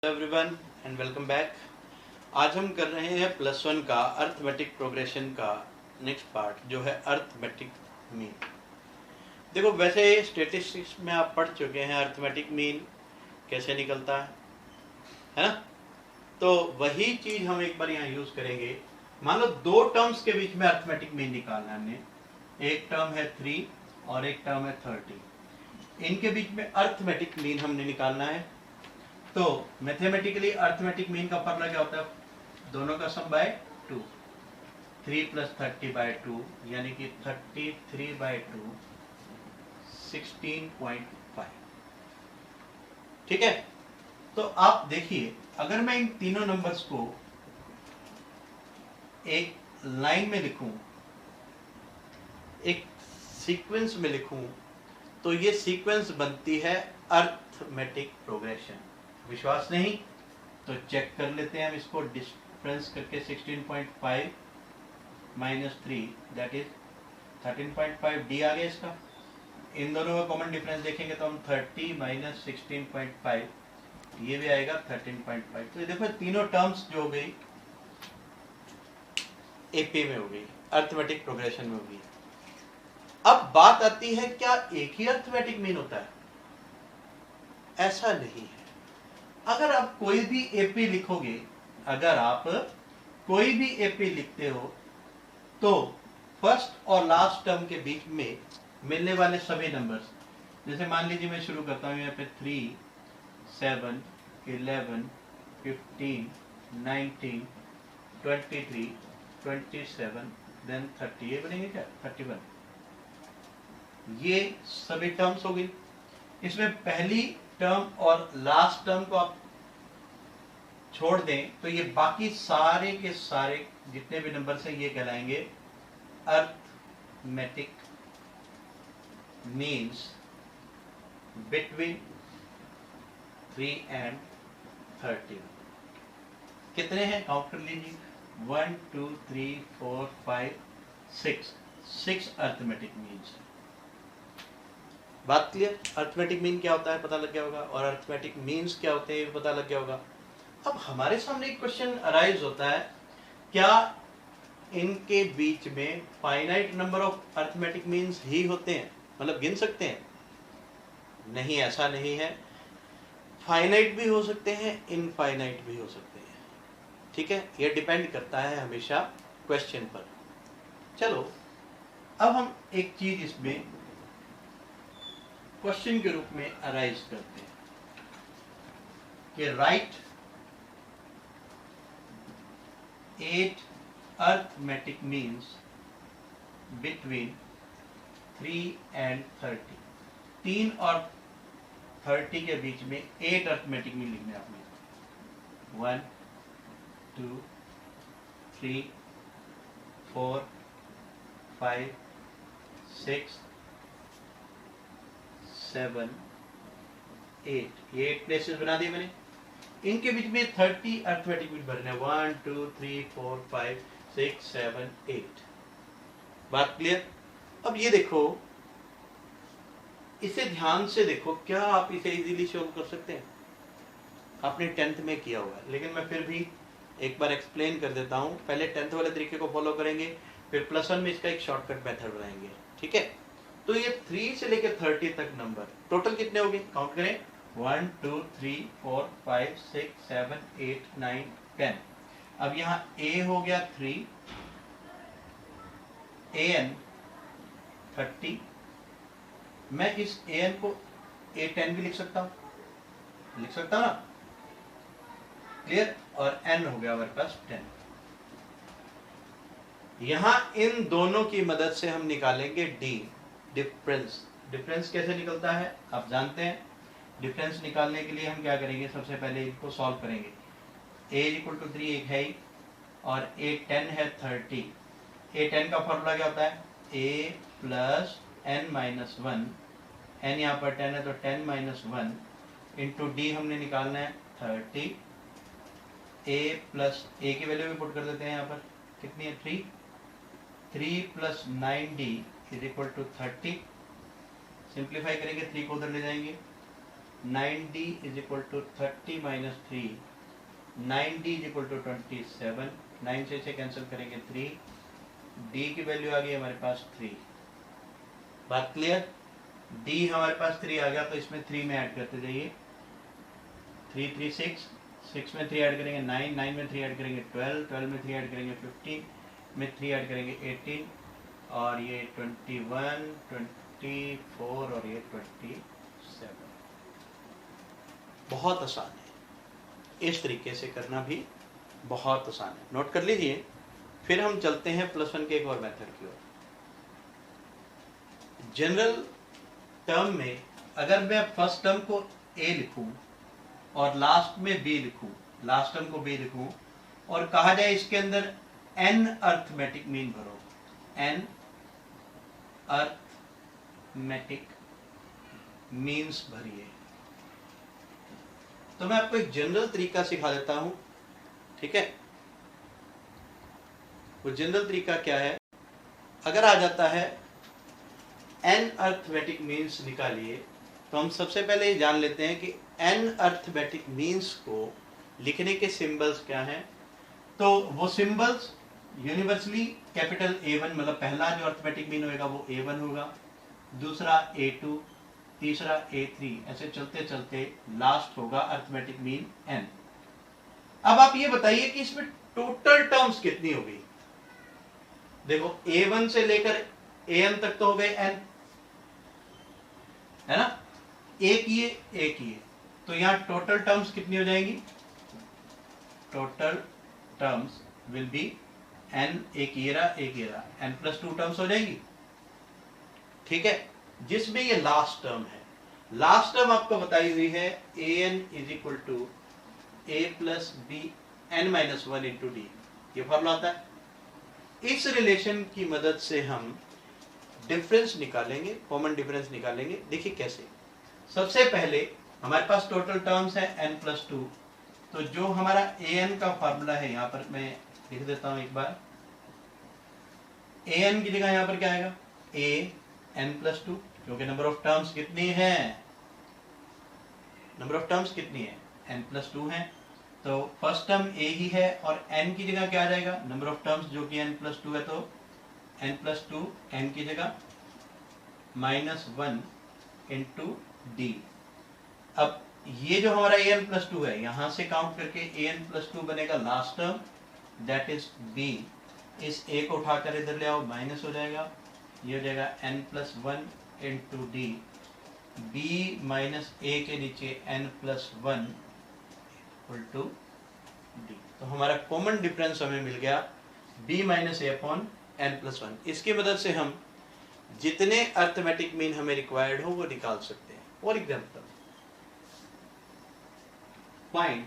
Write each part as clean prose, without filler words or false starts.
Everyone and welcome back. आज हम कर रहे हैं +1 का अर्थमेटिक प्रोग्रेशन का नेक्स्ट पार्ट जो है अर्थमेटिक मीन। देखो, वैसे स्टेटिस्टिक्स में आप पढ़ चुके हैं अर्थमेटिक मीन कैसे निकलता है ना। तो वही चीज हम एक बार यहाँ यूज करेंगे। मान लो दो टर्म्स के बीच में अर्थमेटिक मीन निकालना है हमने। एक टर्म है 3 और एक टर्म है 30। इनके बीच में अर्थमेटिक मीन हमने निकालना है। तो मैथमेटिकली अर्थमेटिक मीन का फॉर्मूला क्या होता है? दोनों का सम बाय 2, 3 + 30 बाय 2 यानी कि 33 बाय 2 16.5। ठीक है। तो आप देखिए, अगर मैं इन तीनों नंबर्स को एक लाइन में लिखूं, एक सीक्वेंस में लिखूं, तो ये सीक्वेंस बनती है अर्थमेटिक प्रोग्रेशन। विश्वास नहीं तो चेक कर लेते हैं हम इसको डिफरेंस करके। 16.5 - 3 दैट इज 13.5 डी आ गया इसका। इन दोनों का कॉमन डिफरेंस देखेंगे तो हम 30 - 16.5 ये भी आएगा 13.5। तो ये देखो तीनों टर्म्स जो हो गई एपी में हो गई, अर्थमेटिक प्रोग्रेशन में हो गई। अब बात आती है, क्या एक ही अर्थमेटिक मीन होता है? ऐसा नहीं है। अगर आप कोई भी एपी लिखोगे, अगर आप कोई भी एपी लिखते हो तो फर्स्ट और लास्ट टर्म के बीच में मिलने वाले सभी नंबर्स, जैसे मान लीजिए मैं शुरू करता हूं यहाँ पे 3, 7, 11, 15, 19, 23, 27 देन 30, ये बनेंगे क्या? 31। ये सभी टर्म्स हो गई। इसमें पहली टर्म और लास्ट टर्म को आप छोड़ दें तो ये बाकी सारे के सारे जितने भी नंबर्स हैं ये कहलाएंगे अर्थमेटिक मीन्स बिटवीन 3 and 30। कितने हैं काउंट कर लीजिए। 1 2 3 4 5 6 अर्थमेटिक मीन्स। बात क्लियर? अर्थमेटिक मीन क्या होता है पता लग गया होगा, और अर्थमेटिक मीन्स क्या होते हैं ये पता लग गया होगा। अब हमारे सामने एक क्वेश्चन अराइज होता है, क्या इनके बीच में finite number of arithmetic means he होते हैं? मतलब गिन सकते हैं? नहीं, ऐसा नहीं है। फाइनाइट भी हो सकते हैं, इनफाइनाइट भी हो सकते हैं। ठीक है, ये डिपेंड करता है हमेशा क्वेश्चन पर। चलो अब हम एक चीज इसमें क्वेश्चन के रूप में अराइज करते हैं कि right 8 arithmetic means between 3 and 30। 3 और 30 के बीच में 8 अर्थमेटिक मीन लिखने आपने। 1 2 3 4 5 6 7 8 ये 8 प्लेसेस बना दिए मैंने। इनके बीच में 30 अर्थमेटिक मीन भरने। 1 2 3 4 5 6 7 8। बात क्लियर? अब ये देखो, इसे ध्यान से देखो, क्या आप इसे इजीली सॉल्व कर सकते हैं? आपने 10th में किया हुआ है, लेकिन मैं फिर भी एक बार एक्सप्लेन कर देता हूं। पहले 10th वाले तरीके को फॉलो करेंगे, फिर +1 में इसका एक शॉर्टकट मेथड बनाएंगे। ठीक है, तो ये 3 से लेकर 30 तक नंबर टोटल कितने हो गए काउंट करें। 1 2 3 4 5 6 7 8 9 10। अब यहाँ a हो गया 3, an 30। मैं इस an को a10 भी लिख सकता हूं, लिख सकता हूं ना? क्लियर? और n हो गया हमारे पास 10। यहां इन दोनों की मदद से हम निकालेंगे d, डिफरेंस। डिफरेंस कैसे निकलता है आप जानते हैं। डिफरेंस निकालने के लिए हम क्या करेंगे, सबसे पहले इनको सॉल्व करेंगे। a = 3 एक है ही, और a10 है 30। a10 का फॉर्मूला क्या होता है? a + n - 1। n यहाँ पर 10 है तो 10 - 1 इंटू d हमने निकालना है 30। a की वैल्यू भी पुट कर देते हैं यहाँ पर, कितनी है? 3 + 9d = 30। सिंप्लीफाई करेंगे, 3 को उधर ले जाएंगे 9d is equal to 30 minus 3, 9d is equal to 27, 9 से इसे कैंसिल करेंगे 3, d की वैल्यू आ गई हमारे पास 3। बात क्लियर? d हमारे पास 3 आ गया तो इसमें 3 में ऐड करते जाइए, 3 3 6, 6 में 3 ऐड करेंगे 9, 9 में 3 ऐड करेंगे 12, 12 में 3 ऐड करेंगे 15, में 3 ऐड करेंगे 18, और ये 21, 24 और ये 27। बहुत आसान है, इस तरीके से करना भी बहुत आसान है, नोट कर लीजिए। फिर हम चलते हैं +1 के एक और मेथड की ओर। जनरल टर्म में अगर मैं फर्स्ट टर्म को a लिखूं और लास्ट में b लिखूं, लास्ट टर्म को b लिखूं और कहा जाए इसके अंदर n अर्थमेटिक मीन भरो, n अर्थमेटिक मीन्स भरिए, तो मैं आपको एक जनरल तरीका सिखा देता हूं, ठीक है? वो जनरल तरीका क्या है? अगर आ जाता है n अर्थमेटिक मीन्स निकालिए, तो हम सबसे पहले ये जान लेते हैं कि n अर्थमेटिक मीन्स को लिखने के सिंबल्स क्या हैं। तो वो सिंबल्स यूनिवर्सली कैपिटल A1, मतलब पहला जो अर्थमेटिक मीन होगा वो A1 होगा, दूसरा A2, तीसरा A3, ऐसे चलते चलते लास्ट होगा अर्थमेटिक मीन n। अब आप ये बताइए कि इसमें टोटल टर्म्स कितनी हो गई? देखो A1 से लेकर An तक तो हो गए n, है ना? एक ये, तो यहां टोटल टर्म्स कितनी हो जाएंगी? Total terms will be n, एक ये रहा, n + 2 टर्म्स हो जाएंगी, ठीक है? जिसमें ये लास्ट टर्म है, लास्ट टर्म आपको बताई हुई है an is equal to a + b n - 1 into D, ये फॉर्मूला आता है। इस रिलेशन की मदद से हम डिफरेंस निकालेंगे, कॉमन डिफरेंस निकालेंगे। देखिए कैसे। सबसे पहले हमारे पास टोटल टर्म्स है n + 2, तो जो हमारा an का फॉर्मूला है यहां पर मैं लिख देता हूं एक बार। an की जगह यहां पर क्या आएगा? a n + 2, क्योंकि नंबर ऑफ टर्म्स कितनी है? नंबर ऑफ टर्म्स कितनी है? n + 2 है, तो फर्स्ट टर्म a ही है, और n की जगह क्या आ जाएगा? नंबर ऑफ टर्म्स जो कि n + 2 है, तो n + 2 n की जगह -1 इंटू डी। अब ये जो हमारा an + 2 है, यहां से काउंट करके an + 2 बनेगा last term, that is b। इस a को उठाकर इधर ले आओ, माइनस हो जाएगा, ये हो जाएगा n + 1 into D, b - a के नीचे n + 1 इक्वल टू डी। तो हमारा कॉमन डिफरेंस हमें मिल गया b - a n + 1। इसकी मदद से हम जितने अर्थमेटिक मीन हमें रिक्वायर्ड हो वो निकाल सकते हैं। फॉर एग्जाम्पल फाइंड,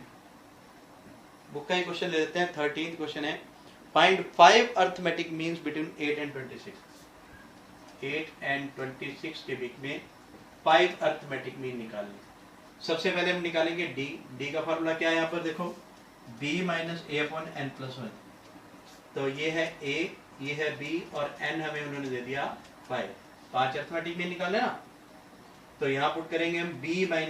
बुक का ही क्वेश्चन ले लेते हैं, 13th क्वेश्चन है, find 5 arithmetic means between 8 and 26। 8 and 26 के बीच में 5 अर्थमेटिक मीन निकालने। सबसे पहले हम निकालेंगे डी का फॉर्मूला क्या है? यहाँ पर देखो, b - a n + 1, तो ये है a, ये है b, और n हमें उन्होंने दे दिया 5 अर्थमेटिक मीन निकाले ना, तो यहाँ पुट करेंगे हम b - a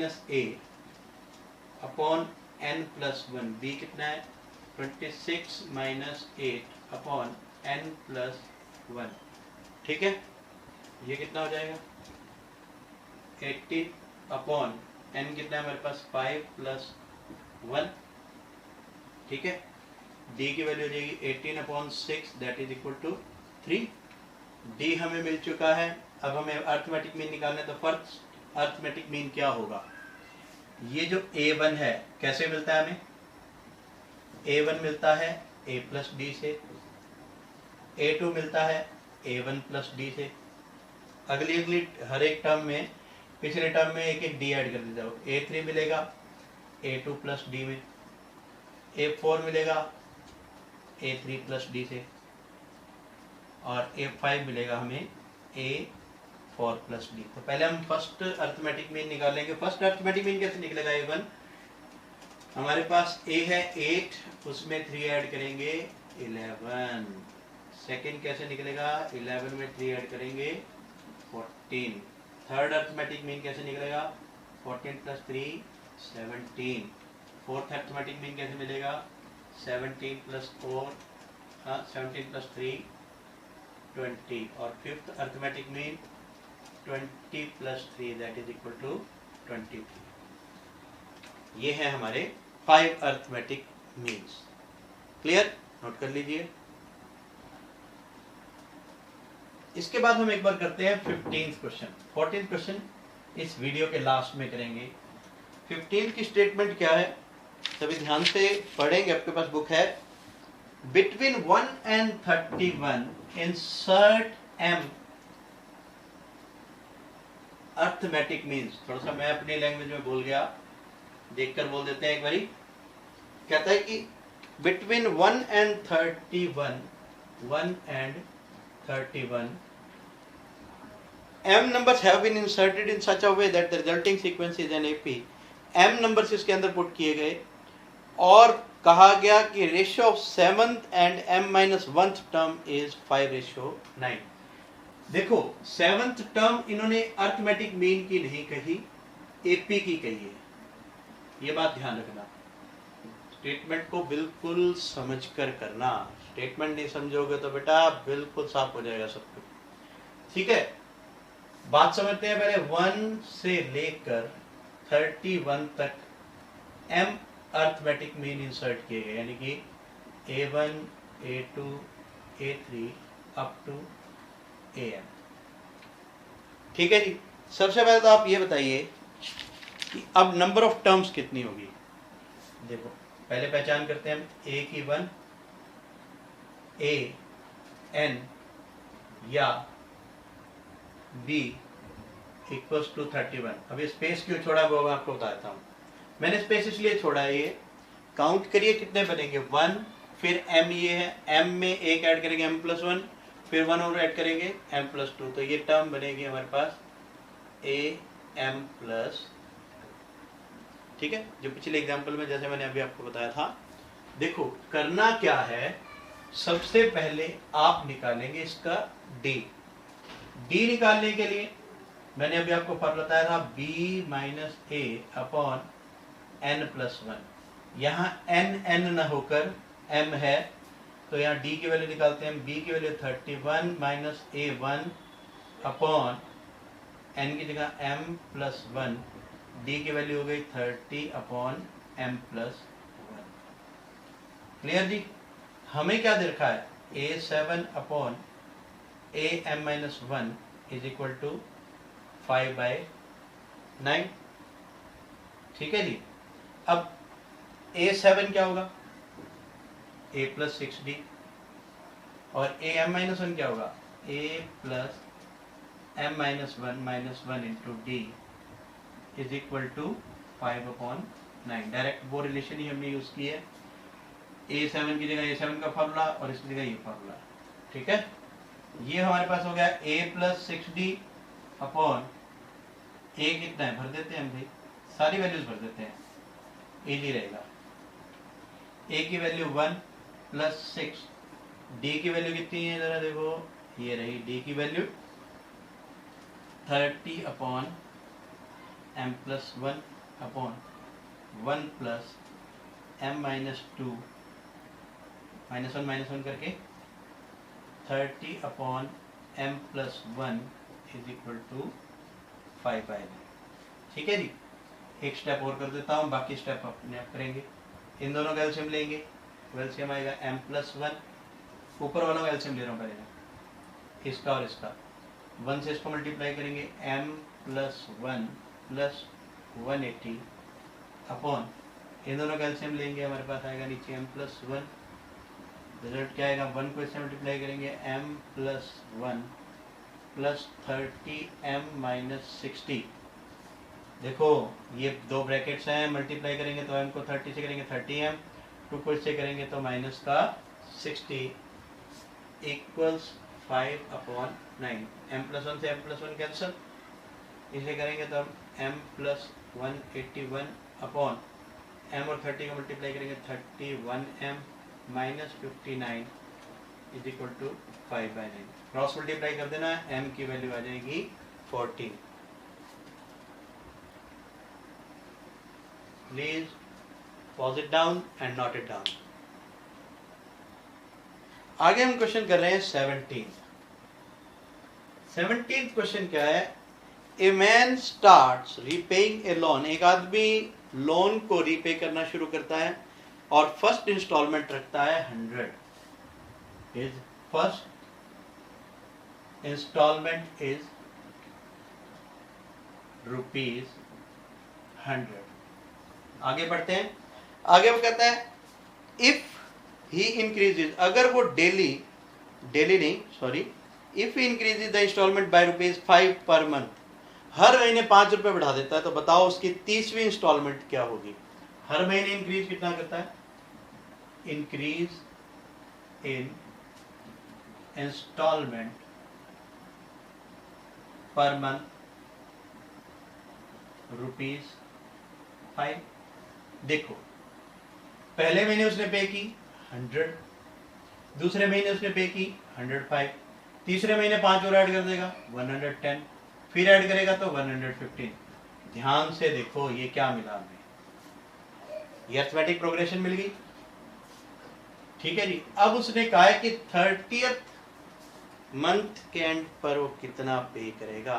n + 1, b कितना है? 26 - 8 n + 1, ठीक है? ये कितना हो जाएगा? 18 n कितना है हमारे पास? 5 + 1, ठीक है? d की वैल्यू हो जाएगी 18/6, that is equal to 3। d हमें मिल चुका है। अब हमें अर्थमेटिक मीन निकालना है, तो फर्स्ट अर्थमेटिक मीन क्या होगा? ये जो a1 है कैसे मिलता है हमें? a1 मिलता है a + d से, a2 मिलता है a1 + d से। अगली हर एक टर्म में, पिछले टर्म में एक d ऐड कर देते जाओ। a3 मिलेगा a2 + d में, a4 मिलेगा a3 + d से, और a5 मिलेगा हमें a4 + d। तो पहले हम फर्स्ट अर्थमेटिक मीन निकालेंगे। फर्स्ट अर्थमेटिक मीन कैसे निकलेगा? a1 हमारे पास a है 8, उसमें 3 ऐड करेंगे 11। सेकंड कैसे निकलेगा? 11 में 3 ऐड करेंगे 14। थर्ड अर्थमेटिक मीन कैसे निकलेगा? 14 प्लस 3 17। फोर्थ अर्थमेटिक मीन कैसे मिलेगा? 17 प्लस 4 17 प्लस 3 20। और fifth arithmetic mean 20 plus 3 that is equal to 23। ये है हमारे 5 अर्थमेटिक मीन्स। क्लियर? नोट कर लीजिए। इसके बाद हम एक बार करते हैं 15th क्वेश्चन। 14th क्वेश्चन इस वीडियो के लास्ट में करेंगे। 15 की स्टेटमेंट क्या है, सभी ध्यान से पढ़ेंगे। आपके पास बुक है। Between 1 and 31 insert m arithmetic means. थोड़ा सा मैं अपनी लैंग्वेज में बोल गया, देखकर बोल देते हैं एक बारी। कहता है कि between 1 and 31 m numbers have been inserted in such a way that the resulting sequence is an AP। m numbers इसके अंदर पुट किए गए और कहा गया कि ratio of 7th and m-1th term is 5:9। देखो 7th टर्म इन्होंने अर्थमेटिक मीन की नहीं कही, एपी की कही है। ये बात ध्यान रखना, स्टेटमेंट को बिल्कुल समझकर करना। स्टेटमेंट नहीं समझोगे तो बेटा बिल्कुल साफ हो जाएगा सब कुछ। ठीक है, बात समझते हैं पहले। 1 से लेकर 31 तक m अर्थमेटिक मीन इंसर्ट किए गए, यानी कि A1 A2 A3 up to AM। ठीक है जी। सबसे पहले तो आप ये बताइए कि अब नंबर ऑफ टर्म्स कितनी होगी। देखो पहले पहचान करते हैं हम A की 1, A N या B इक्वल्स टू 31। अभी स्पेस क्यों छोड़ा वो मैं आपको बताता हूँ। मैंने स्पेस इसलिए छोड़ा है, ये काउंट करिए कितने बनेंगे। 1 फिर m ये है, m में एक ऐड करेंगे m+1, फिर 1 और ऐड करेंगे m+2, तो ये टर्म बनेगी हमारे पास am+। ठीक है, जो पिछले एग्जांपल में जैसे मैंने अभी आपको बताया था। देखो करना क्या है, सबसे पहले आप निकालेंगे इसका d। d निकालने के लिए मैंने अभी आपको फॉर्मूला बताया था b - a अपॉन n+1। यहाँ n न होकर m है, तो यहाँ d की वैल्यू निकालते हैं। b की वैल्यू 31 - a1 अपॉन n की जगह m+1, d की वैल्यू हो गई 30 अपॉन m+1। क्लियर जी? हमें क्या दे रखा है, a7 upon am-1 is equal to 5/9। ठीक है जी। अब a7 क्या होगा, a + 6d, और am-1 क्या होगा, a + m-1 - 1 into d is equal to 5/9। Direct वो रिलेशन ही हमने यूज की है। a7 की जगह a7 का फॉर्मूला और इसकी जगह ये फॉर्मूला। ठीक है, ये हमारे पास हो गया a + 6d अपॉन a कितना है, भर देते हैं हम भाई, सारी वैल्यूज भर देते हैं, इजी रहेगा। a की वैल्यू 1 + 6, d की वैल्यू कितनी है जरा देखो, ये रही d की value 30 upon m+1 upon 1 + m-2 -1 करके 30 upon m+1 is equal to 5/9। ठीक है जी। एक स्टेप और कर देता हूँ, बाकी स्टेप अपने आप करेंगे। इन दोनों का एलसीएम लेंगे, एलसीएम आएगा m+1, ऊपर वाला एलसीएम ले रहा हूँ पहले, इसका और इसका। 1 से इसको मल्टीप्लाई करेंगे, m+1 + 180 अपॉन, इन दोनों का एलसीएम लेंगे, हमारे पास आएगा नीचे m+1। रिजल्ट क्या आएगा, 1 को इससे मल्टीप्लाई करेंगे, m+1 + 30m - 60। देखो ये दो ब्रैकेट्स हैं, मल्टीप्लाई करेंगे तो m को 30 से करेंगे 30m, 2 को इससे करेंगे तो -60 इक्वल्स 5/9। m+1 से m+1 कैंसल, इसे करेंगे तो m + 181 अपॉन m और 30 को मल्टीप्लाई करेंगे 31m - 59 is equal to 5/9। Cross multiply कर देना, m की वैल्यू आ जाएगी 14। Please pause it down and note it down. आगे हम क्वेश्चन कर रहे हैं 17th क्वेश्चन क्या है? A man starts repaying A loan, एक आदमी लोन को रीपे करना शुरू करता है और फर्स्ट इंस्टॉलमेंट रखता है 100। His first installment is ₹100। आगे बढ़ते हैं। आगे वो कहता है इफ ही इंक्रीजेज, अगर वो डेली नहीं sorry if he increases the installment by ₹5 per month, हर महीने 5 रुपए बढ़ा देता है, तो बताओ उसकी 30वीं इंस्टॉलमेंट क्या होगी? हर महीने इंक्रीज कितना करता है? Increase in installment per month ₹5। देखो पहले महीने उसने पे की 100, दूसरे महीने उसने पे की 105, तीसरे महीने 5 और ऐड कर देगा 110, फिर ऐड करेगा तो 115। ध्यान से देखो ये क्या मिला हमें, ये अरिथमेटिक प्रोग्रेशन मिल गई। ठीक है जी। अब उसने कहा है कि 30th मंथ के एंड पर वो कितना पे करेगा,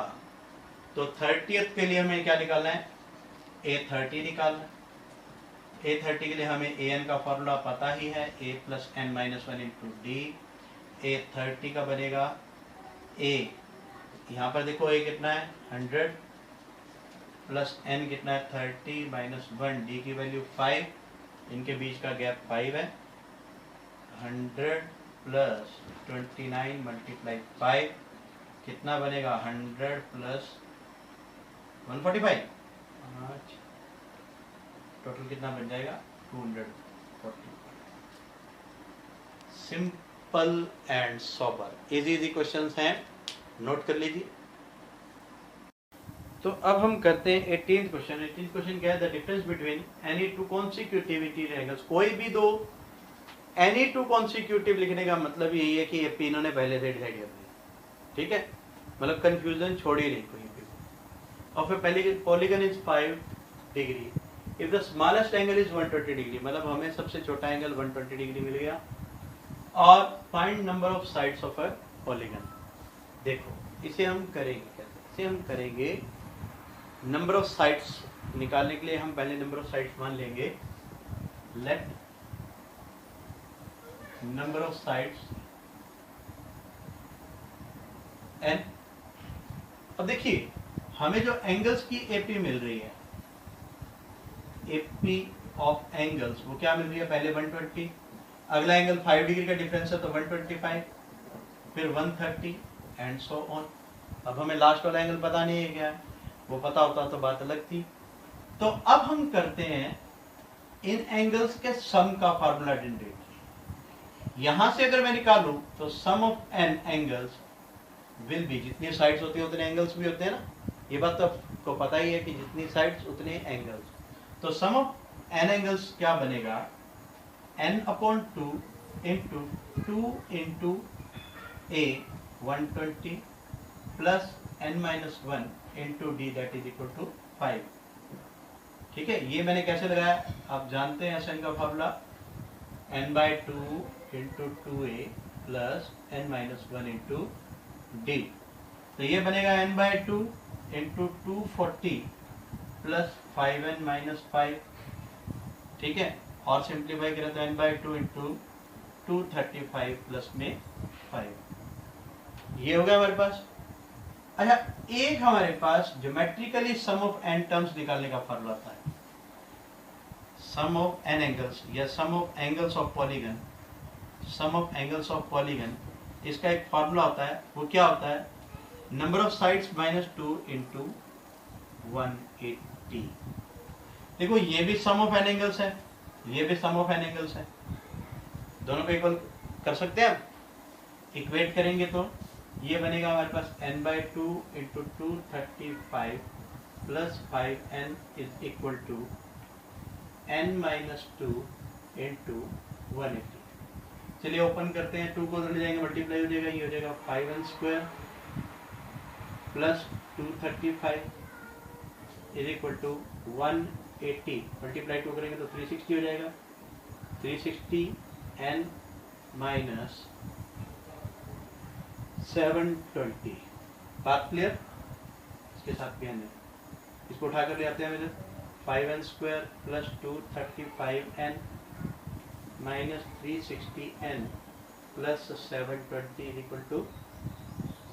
तो 30th के लिए हमें क्या निकालना है? A30 निकालना है। A30 के लिए हमें an का फॉर्मूला पता ही है, a + n-1 into D. A30 का बनेगा a, यहाँ पर देखो a कितना है 100 प्लस n कितना है 30 - 1, d की वैल्यू 5, इनके बीच का गैप 5 है। 100 प्लस 29 × 5 कितना बनेगा? 100 प्लस 145, टोटल कितना बन जाएगा? 240। Simple and sober, easy questions हैं, नोट कर लीजिए। तो अब हम करते हैं 18th क्वेश्चन। 18th क्वेश्चन क्या है? The difference between any two consecutive angles. कोई भी दो एनी टू कॉन्सिक्यूटिव लिखने का मतलब यही है कि ये पी इन्होंने पहले से डिसाइड कर दिया। ठीक है, मतलब कंफ्यूजन छोड़ी नहीं कोई भी। और फिर पहले polygon is 5 degree if the smallest angle is 120 degree, मतलब हमें सबसे छोटा एंगल 120 डिग्री मिल गया। और find number of sides of a polygon. देखो इसे हम करेंगे कैसे? इसे हम करेंगे नंबर ऑफ साइड्स निकालने के लिए हम पहले नंबर ऑफ साइड्स मान लेंगे। Let number of sides n। अब देखिए हमें जो एंगल्स की एपी मिल रही है, एपी ऑफ एंगल्स वो क्या मिल रही है? पहले 120, अगला एंगल 5 डिग्री का डिफरेंस है तो 125, फिर 130 एंड सो ऑन। अब हमें लास्ट वाला एंगल पता नहीं है क्या है, वो पता होता तो बात अलग थी। तो अब हम करते हैं इन एंगल्स के सम का फार्मूला जनरेट। यहां से अगर मैं निकालूं तो sum of n angles will be, जितनी साइड्स होती है उतने एंगल्स भी होते हैं ना, ये बात तो आपको पता ही है कि जितनी साइड्स उतने एंगल्स। तो सम ऑफ एन एंगल्स क्या बनेगा? n/2 into 2 into a 120 plus n-1 into d that is equal to 5। ठीक है, ये मैंने कैसे लगाया? आप जानते हैं SN का formula, n/2 into 2a plus n-1 into D. तो ये बनेगा n/2 इंटू 240 प्लस 5n-5। ठीक है, और सिंप्लीफाई करें तो n/2 इंटू 235 प्लस में 5। ये हो गया हमारे पास। अच्छा, एक हमारे पास geometrically sum of n terms निकालने का फॉर्मूला था। सम ऑफ n एंगल्स या sum of angles of polygon, sum of angles of polygon, इसका एक फॉर्मूला होता है। वो क्या होता है? Number of sides -2 into 180। देखो ये भी सम ऑफ एन एंगल्स है, ये भी सम ऑफ एन एंगल्स है, दोनों को इक्वल कर सकते हैं। इक्वेट करेंगे तो ये बनेगा हमारे पास n/2 into 235 plus 5n is equal to n-2 into 180। चलिए ओपन करते हैं, 2 को उधर ले जाएंगे, मल्टीप्लाई हो जाएगा, ये हो जाएगा 5n² plus 235 is equal to 180 80 multiply 2 करेंगे तो 360 हो जाएगा। 360 n माइनस 720। बात क्लियर? इसके साथ भी n है, इसको उठा कर ले आते हैं मेरे 5n square plus 235n minus 360n plus 720 is equal to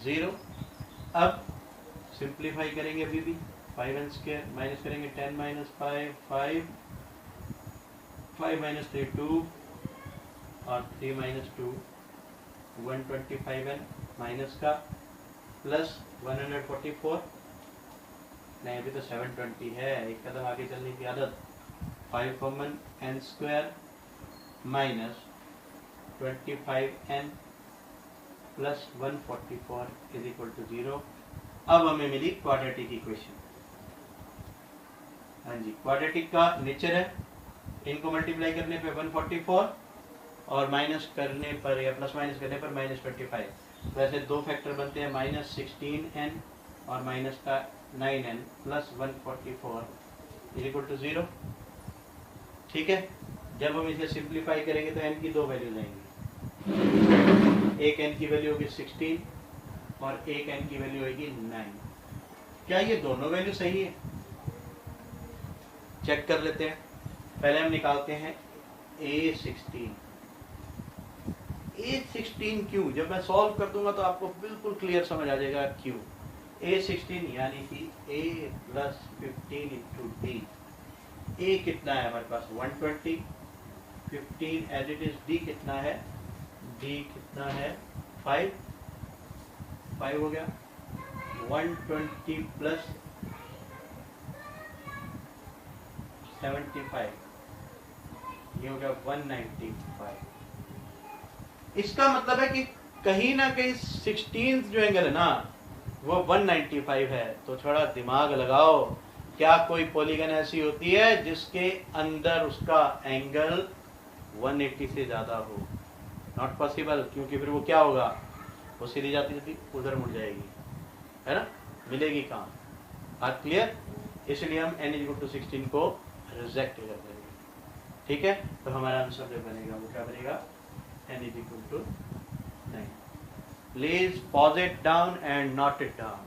0। अब सिंप्लीफाई करेंगे अभी भी 5n स्क्वायर माइनस करेंगे 10 माइनस 5 माइनस 3 2 और 3 माइनस 2 125n माइनस का प्लस 144, नहीं अभी तो 720 है, एक कदम आगे चलने की आदत। 5 common n square minus 25n plus 144 is equal to 0। अब हमें मिली क्वाड्रेटिक इक्वेशन। हाँ जी, क्वाड्रेटिक का नेचर है, इनको मल्टीप्लाई करने पे 144 और माइनस करने पर या प्लस माइनस करने पर माइनस 25। वैसे दो फैक्टर बनते हैं, माइनस 16n और माइनस का 9n plus 144 is equal to 0। ठीक है, जब हम इसे सिंप्लीफाई करेंगे तो n की दो वैल्यूज आएंगी, एक n की वैल्यू होगी 16 और एक n की वैल्यू होगी 9। क्या ये दोनों वैल्यू सही है? चेक कर लेते हैं। पहले हम निकालते हैं A16। A16 क्यों? जब मैं सॉल्व कर दूंगा तो आपको बिल्कुल क्लियर समझ आ जाएगा क्यों। A16 यानी कि A plus 15 into D। A कितना है हमारे पास 120, 15 एज इट इज। D कितना है? D कितना है 5 हो गया। 120 प्लस 75 ये हो गया 195। इसका मतलब है कि कहीं ना कहीं 16th जो एंगल है ना वो 195 है। तो थोड़ा दिमाग लगाओ, क्या कोई पॉलीगन ऐसी होती है जिसके अंदर उसका एंगल 180 से ज्यादा हो? नॉट पॉसिबल, क्योंकि फिर वो क्या होगा, वो सीधी जाती जाती उधर मुड़ जाएगी, है ना, मिलेगी कहाँ? बात क्लियर? इसलिए हम n=16 को रिजेक्ट कर देंगे। ठीक है, तो हमारा आंसर जो बनेगा वो क्या बनेगा, n=9। Please pause it down and note it down.